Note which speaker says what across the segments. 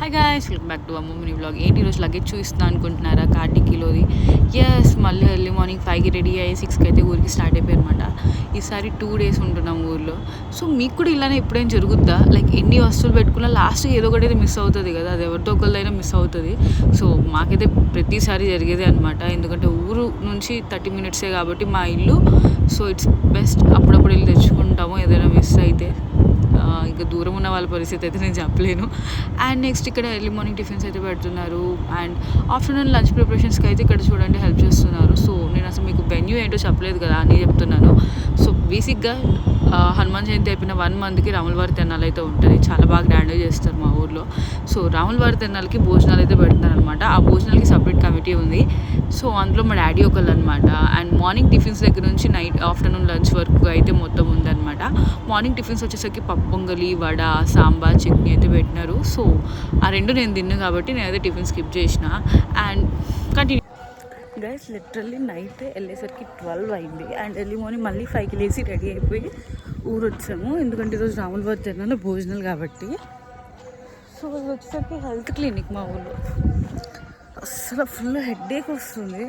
Speaker 1: Hi guys, welcome back to అమ్మ mini vlog. ఏంటి ఈరోజు లగేజ్ చూపిస్తున్నా అనుకుంటున్నారా? కార్ డిక్కీలోది. ఎస్, మళ్ళీ ఎర్లీ మార్నింగ్ 5కి రెడీ అయ్యి 6కి అయితే ఊరికి స్టార్ట్ అయిపోయి అనమాట. ఈసారి 2 days ఉంటున్నాం ఊర్లో. సో మీకు కూడా ఇలానే ఎప్పుడైనా జరుగుద్దా? లైక్ ఎన్ని వస్తువులు పెట్టుకున్నా లాస్ట్కి ఏదో ఒకటి అయితే మిస్ అవుతుంది కదా, అది ఎవరితో ఒకరిదైనా మిస్ అవుతుంది. సో మాకైతే ప్రతిసారి జరిగేదే అనమాట. ఎందుకంటే ఊరు నుంచి 30 minutes కాబట్టి మా ఇల్లు. సో ఇట్స్ బెస్ట్ అప్పుడప్పుడు వెళ్ళి తెచ్చుకుంటాము ఏదైనా మిస్ అయితే. ఇంకా దూరం ఉన్న వాళ్ళ పరిస్థితి అయితే నేను చెప్పలేను. అండ్ నెక్స్ట్ ఇక్కడ ఎర్లీ మార్నింగ్ టిఫిన్స్ అయితే పెడుతున్నారు. అండ్ ఆఫ్టర్నూన్ లంచ్ ప్రిపరేషన్స్కి అయితే ఇక్కడ చూడండి హెల్ప్ చేస్తున్నారు. సో నేను అసలు మీకు వెన్యూ ఏంటో చెప్పలేదు కదా అని చెప్తున్నాను. సో బేసిక్గా హనుమాన్ జయంతి అయిపోయిన 1 monthకి రాములవారి తిరణాలు అయితే ఉంటుంది. చాలా బాగా గ్రాండ్గా చేస్తారు మా ఊర్లో. సో రాములవారి తిరణాలకి భోజనాలు అయితే పెడుతున్నారు అనమాట. ఆ భోజనాలకి సపరేట్ కమిటీ ఉంది. సో అందులో మా డాడీ ఒకళ్ళు అనమాట. అండ్ మార్నింగ్ టిఫిన్స్ దగ్గర నుంచి ఆఫ్టర్నూన్ లంచ్ వరకు అయితే మొత్తం ఉందన్నమాట. మార్నింగ్ టిఫిన్స్ వచ్చేసరికి పప్పు పొంగలి, వడ, సాంబార్, చట్నీ అయితే పెట్టినారు. సో ఆ రెండు నేను తిన్నాను కాబట్టి నేనైతే టిఫిన్ స్కిప్ చేసిన. And continue guys, literally night వెళ్ళేసరికి 12 అయింది. అండ్ ఎర్లీ మార్నింగ్ మళ్ళీ 5కి లేచి రెడీ అయిపోయి ఊరు వచ్చాము. ఎందుకంటే ఈరోజు రాములవారి తిరణాలు భోజనాలు కాబట్టి. సో ఇది వచ్చేసరికి హెల్త్ క్లినిక్ మా ఊళ్ళో. అసలు ఫుల్ హెడేక్ వస్తుంది,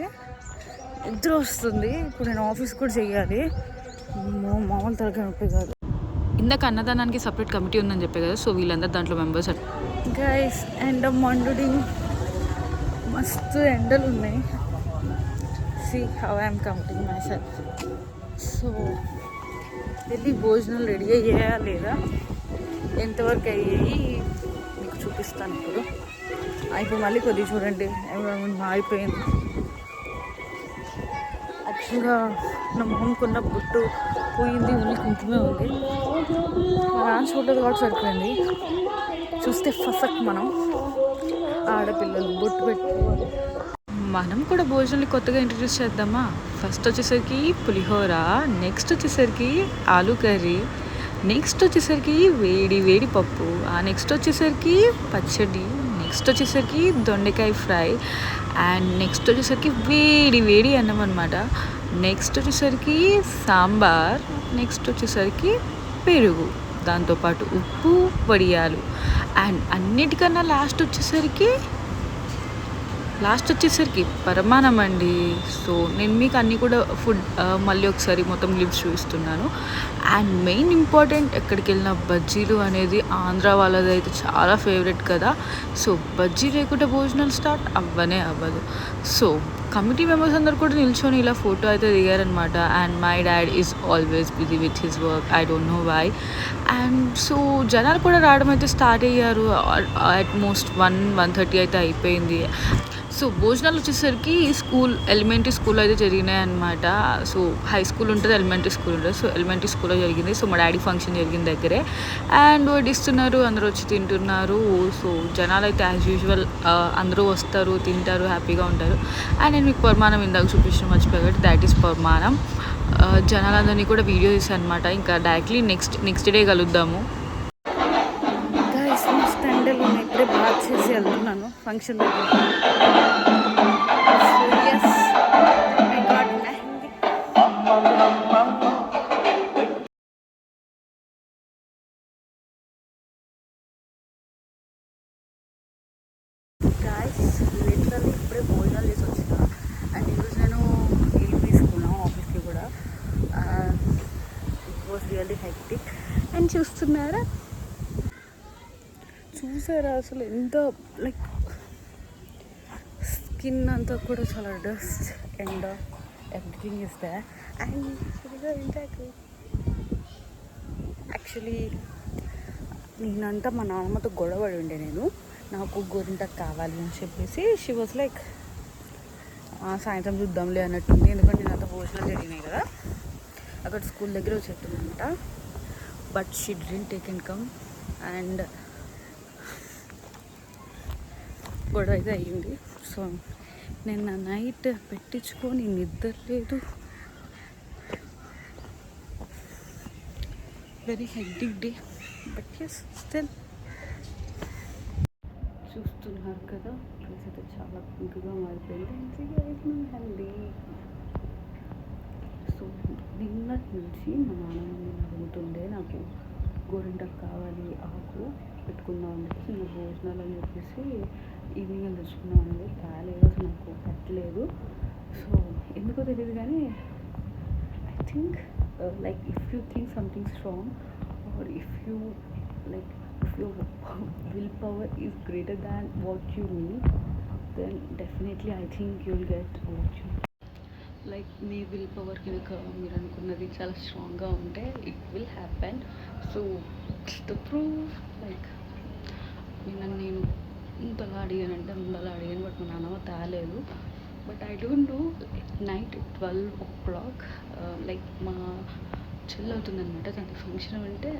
Speaker 1: నిద్ర వస్తుంది. ఇప్పుడు నేను ఆఫీస్ కూడా చెయ్యాలి. మామూలు తరగతి నొప్పి కాదు. ఇందాక అన్నదానానికి సపరేట్ కమిటీ ఉందని చెప్పే కదా, సో వీళ్ళందరూ దాంట్లో మెంబర్స్. గైస్, ఎండ మండుడి, మస్తు ఎండలు ఉన్నాయి. See how I'm committing myself. So వెళ్ళి భోజనాలు రెడీ అయ్యాయా లేదా, ఎంతవరకు అయ్యాయి మీకు చూపిస్తాను ఇప్పుడు. ఇప్పుడు మళ్ళీ కొద్దిగా చూడండి, ఎన్విరాన్మెంట్ మారిపోయింది. యాక్చువల్గా నా మొహంకున్న బొట్టు పోయింది, ఉల్లి కుంకుమే ఉంది. డాన్స్ ఫోటోలు కాబట్టి సరిపోయింది. చూస్తే ఫసక్ మనం ఆడపిల్లలు బొట్టు పెట్టుకోవాలి. మనం కూడా భోజనాలు కొత్తగా ఇంట్రడ్యూస్ చేద్దామా? ఫస్ట్ వచ్చేసరికి పులిహోర, నెక్స్ట్ వచ్చేసరికి ఆలూ కర్రీ, నెక్స్ట్ వచ్చేసరికి వేడి వేడి పప్పు, ఆ నెక్స్ట్ వచ్చేసరికి పచ్చడి, నెక్స్ట్ వచ్చేసరికి దొండకాయ ఫ్రై, అండ్ నెక్స్ట్ వచ్చేసరికి వేడి వేడి అన్నం అనమాట. నెక్స్ట్ వచ్చేసరికి సాంబార్, నెక్స్ట్ వచ్చేసరికి పెరుగు, దాంతోపాటు ఉప్పు, వడియాలు, అండ్ అన్నిటికన్నా లాస్ట్ వచ్చేసరికి పరమాన్నం అండి. సో నేను మీకు అన్నీ కూడా ఫుడ్ మళ్ళీ ఒకసారి మొత్తం లివ్స్ చూపిస్తున్నాను. అండ్ మెయిన్ ఇంపార్టెంట్, ఎక్కడికి వెళ్ళిన బజ్జీలు అనేది ఆంధ్ర వాళ్ళది అయితే చాలా ఫేవరెట్ కదా. సో బజ్జీ లేకుండా భోజనాలు స్టార్ట్ అవ్వదు. సో కమిటీ మెంబర్స్ అందరు కూడా నిల్చొని ఇలా ఫోటో అయితే దిగారనమాట. And my dad is always busy with his work, I don't know why. And so జనాలు కూడా రావడం అయితే స్టార్ట్ అయ్యారు. ఆల్మోస్ట్ 1:30 అయితే అయిపోయింది. సో భోజనాలు వచ్చేసరికి ఎలిమెంటరీ స్కూల్లో అయితే జరిగినాయి అనమాట. సో హై స్కూల్ ఉంటుంది, ఎలిమెంటరీ స్కూల్ ఉంటుంది. సో ఎలిమెంటరీ స్కూల్లో జరిగింది. సో మా డాడీ ఫంక్షన్ జరిగిన దగ్గరే. అండ్ వడ్డిస్తున్నారు, అందరూ వచ్చి తింటున్నారు. సో జనాలు అయితే యాజ్ యూజువల్ అందరూ వస్తారు, తింటారు, హ్యాపీగా ఉంటారు. అండ్ నేను మీకు పరమాన్నం ఇందాక చూపించడం మర్చిపోయాను కాబట్టి దాట్ ఈస్ పరమాన్నం. జనాలందరినీ కూడా వీడియో తీసాను అనమాట. ఇంకా డైరెక్ట్లీ నెక్స్ట్ డే కలుద్దాము. ఇప్పుడే బాగా చేసి వెళ్తున్నాను ఫంక్షన్ దగ్గర. లిటరల్లీ ఇప్పుడే భోజనాలు చేసి వచ్చిన. అండ్ ఈరోజు నేను లీవ్ తీసుకున్నాను ఆఫీస్కి కూడా. It was really hectic. And చూసారా అసలు ఎంత లైక్ స్కిన్ అంతా కూడా చాలా dust and everything is they. And actually నేనంతా మా నాన్నమ్మతో గొడవపడి ఉండే. నాకు గోరింటాకు కావాలి అని చెప్పేసి షీ వాజ్ లైక్ సాయంత్రం చూద్దాంలే అన్నట్టుంది. ఎందుకంటే నేను అంతా భోజనాలు జరిగినాయి కదా, అక్కడ స్కూల్ దగ్గర చెప్తుందంట. But she didn't take and come. And గొడవ అయితే అయ్యింది. సో నేను నా నైట్ పెట్టించుకొని నిద్ర లేదు. Very hectic day, but yes still. చూస్తున్నారు కదా, ప్లేస్ అయితే చాలా పింక్గా మారిపోయింది. హెల్దీ. సో నిన్నటి నుంచి మా నాన్నమ్మ అడుగుతుండే నాకు గోరింటాకు కావాలి, ఆకు
Speaker 2: పెట్టుకుందాం అని చెప్పేసి ఇంకా భోజనాలు అని చెప్పేసి ఈవినింగ్ అని తెచ్చుకున్నాం అండి. తేలేదు అసలు నాకు పెట్టలేదు. సో ఎందుకో తెలియదు కానీ I think like if you think something strong or if you like if your will power is greater than what you need, then definitely I think you will get what you. Like మీ will power కనుక మీరు అనుకున్నది చాలా స్ట్రాంగ్గా ఉంటే it will happen. So the proof like నేను ఇంతలా అడిగానంటే ముందలా అడిగాను, బట్ మా నాన్నమ్మ తేలేదు. But I don't know night 12 o'clock like మా చెల్లి అవుతుందన్నమాట, దానికి ఫంక్షన్ అంటే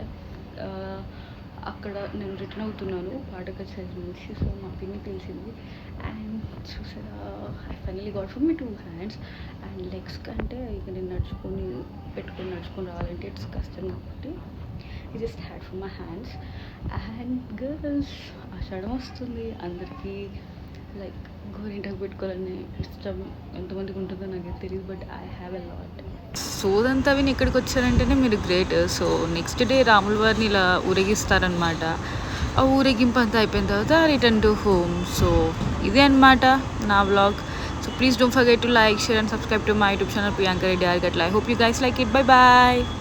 Speaker 2: అక్కడ నేను రిటర్న్ అవుతున్నాను పాట కచేరీ నుంచి. సో మా పిన్ని తెలిసింది అండ్ చూసారా, I finally got for me 2 hands. And legs కంటే ఇక నేను నడుచుకొని రావాలంటే ఇట్స్ కష్టం కాబట్టి I just had for my hands. And girls Ashadham వస్తుంది, అందరికీ లైక్ గోరింటాకు పెట్టుకోవాలని ఇష్టం. ఎంతమందికి ఉంటుందో నాకు తెలియదు, but I have a lot.
Speaker 1: సోదంతా విని ఇక్కడికి వచ్చారంటేనే మీరు గ్రేట్. సో నెక్స్ట్ డే రాముల వారిని ఇలా ఊరేగిస్తారనమాట. ఆ ఊరేగింపు అంతా అయిపోయిన తర్వాత రిటర్న్ టు హోమ్. సో ఇదే అనమాట నా vlog. So please don't forget to like, share and subscribe to my YouTube channel Priyanka Reddy Argatla. I hope you guys like it. Bye bye.